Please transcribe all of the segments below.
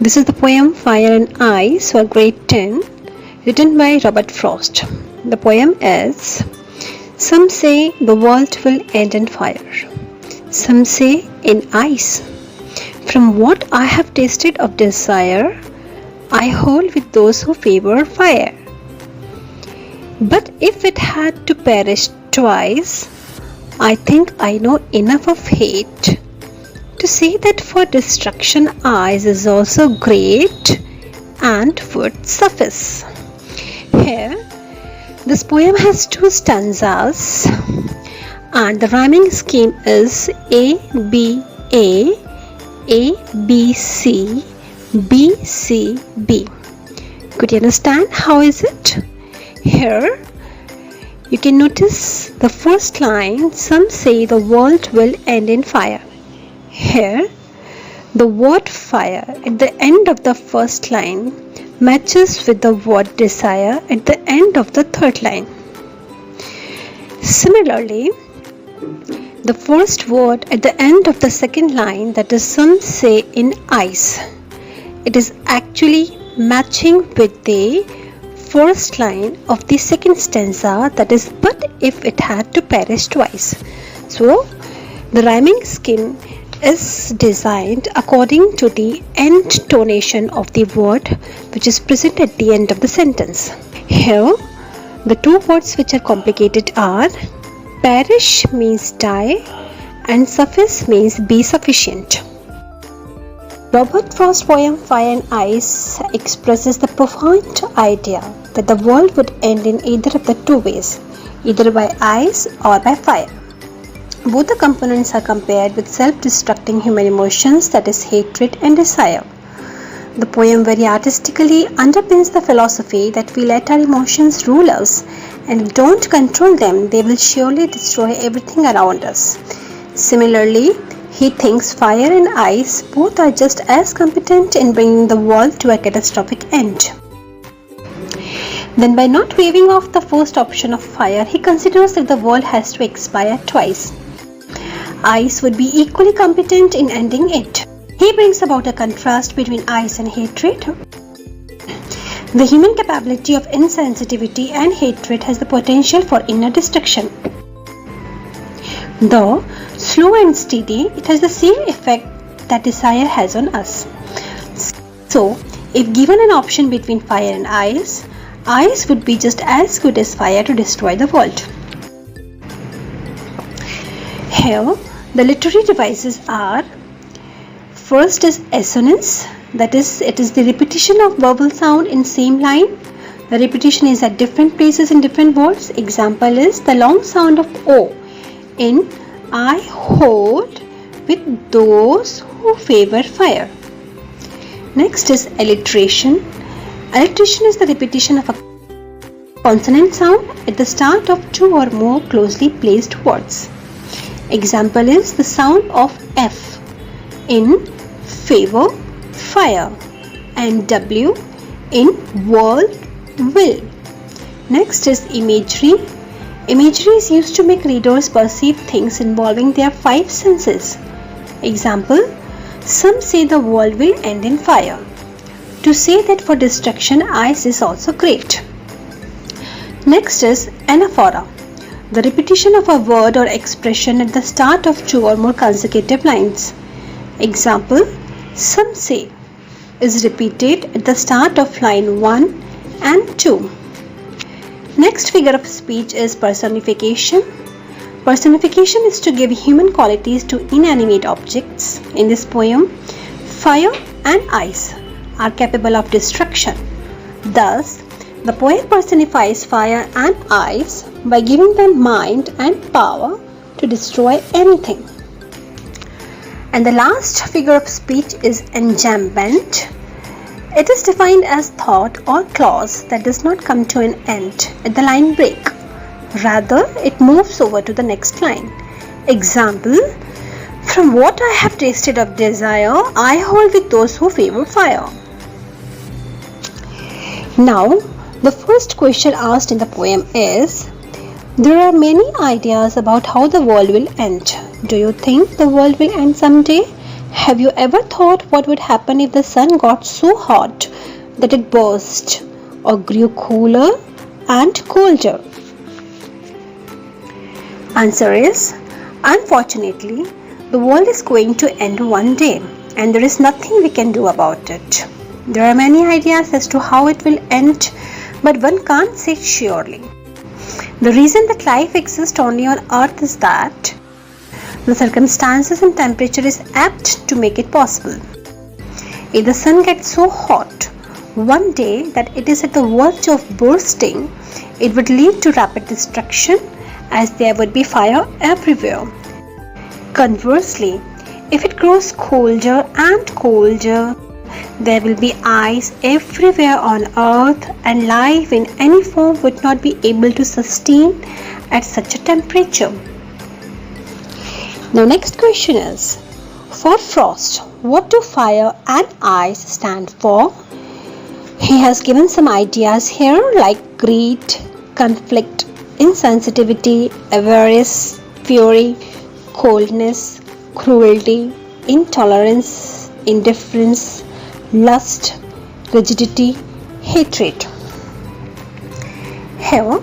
This is the poem Fire and Ice for grade 10, written by Robert Frost. The poem is: Some say the world will end in fire, some say in ice. From what I have tasted of desire, I hold with those who favor fire. But if it had to perish twice, I think I know enough of hate to say that for destruction ice is also great and would suffice. Here, this poem has two stanzas and the rhyming scheme is A, B, A, B, C, B, C, B. Could you understand how is it? Here, you can notice the first line, some say the world will end in fire. Here, the word fire at the end of the first line matches with the word desire at the end of the third line. Similarly, the first word at the end of the second line, that is some say in ice, it is actually matching with the first line of the second stanza, that is but if it had to perish twice. So, the rhyming scheme is designed according to the intonation of the word which is present at the end of the sentence. Here, the two words which are complicated are perish means die and suffice means be sufficient. Robert Frost's poem Fire and Ice expresses the profound idea that the world would end in either of the two ways, either by ice or by fire. Both the components are compared with self-destructing human emotions, that is hatred and desire. The poem very artistically underpins the philosophy that we let our emotions rule us, and if we don't control them, they will surely destroy everything around us. Similarly, he thinks fire and ice both are just as competent in bringing the world to a catastrophic end. Then by not waving off the first option of fire, he considers that the world has to expire twice. Ice would be equally competent in ending it. He brings about a contrast between ice and hatred. The human capability of insensitivity and hatred has the potential for inner destruction. Though slow and steady, it has the same effect that desire has on us. So, if given an option between fire and ice, ice would be just as good as fire to destroy the world. Here, the literary devices are: first is assonance, that is, it is the repetition of vowel sound in same line. The repetition is at different places in different words. Example is the long sound of O in I hold with those who favor fire. Next is alliteration. Alliteration is the repetition of a consonant sound at the start of two or more closely placed words. Example is the sound of F in favor, fire, and W in world, will. Next is imagery. Imagery is used to make readers perceive things involving their five senses. Example, some say the world will end in fire. To say that for destruction, ice is also great. Next is anaphora, the repetition of a word or expression at the start of two or more consecutive lines. Example, some say is repeated at the start of line 1 and 2. Next figure of speech is personification. Personification is to give human qualities to inanimate objects. In this poem, fire and ice are capable of destruction. Thus, the poet personifies fire and ice by giving them mind and power to destroy anything. And the last figure of speech is enchantment. It is defined as thought or clause that does not come to an end at the line break. Rather, it moves over to the next line. Example, from what I have tasted of desire, I hold with those who favor fire. Now, the first question asked in the poem is, there are many ideas about how the world will end. Do you think the world will end someday? Have you ever thought what would happen if the sun got so hot that it burst or grew cooler and colder? Answer is, unfortunately, the world is going to end one day and there is nothing we can do about it. There are many ideas as to how it will end, but one can't say surely. The reason that life exists only on Earth is that the circumstances and temperature is apt to make it possible. If the sun gets so hot one day that it is at the verge of bursting, it would lead to rapid destruction as there would be fire everywhere. Conversely, if it grows colder and colder, there will be ice everywhere on Earth and life in any form would not be able to sustain at such a temperature. Now next question is, for Frost, what do fire and ice stand for? He has given some ideas here like greed, conflict, insensitivity, avarice, fury, coldness, cruelty, intolerance, indifference, lust, rigidity, hatred. Here,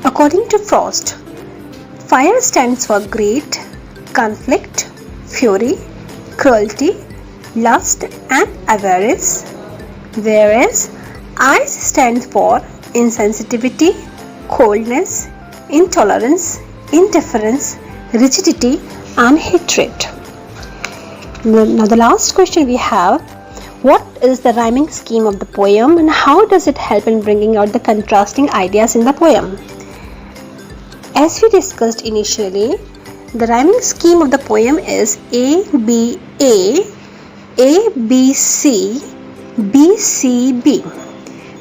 according to Frost, fire stands for greed, conflict, fury, cruelty, lust and avarice, whereas ice stands for insensitivity, coldness, intolerance, indifference, rigidity and hatred. Now the last question we have, what is the rhyming scheme of the poem and how does it help in bringing out the contrasting ideas in the poem? As we discussed initially, the rhyming scheme of the poem is A, B, A, B, C, B, C, B.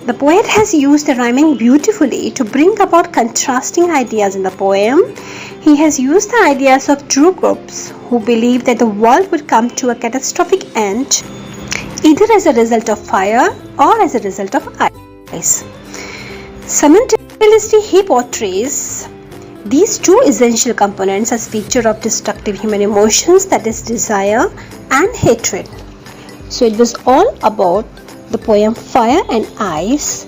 The poet has used the rhyming beautifully to bring about contrasting ideas in the poem. He has used the ideas of two groups who believe that the world would come to a catastrophic end either as a result of fire or as a result of ice. Simultaneously, he portrays these two essential components as feature of destructive human emotions, that is desire and hatred. So it was all about the poem Fire and Ice,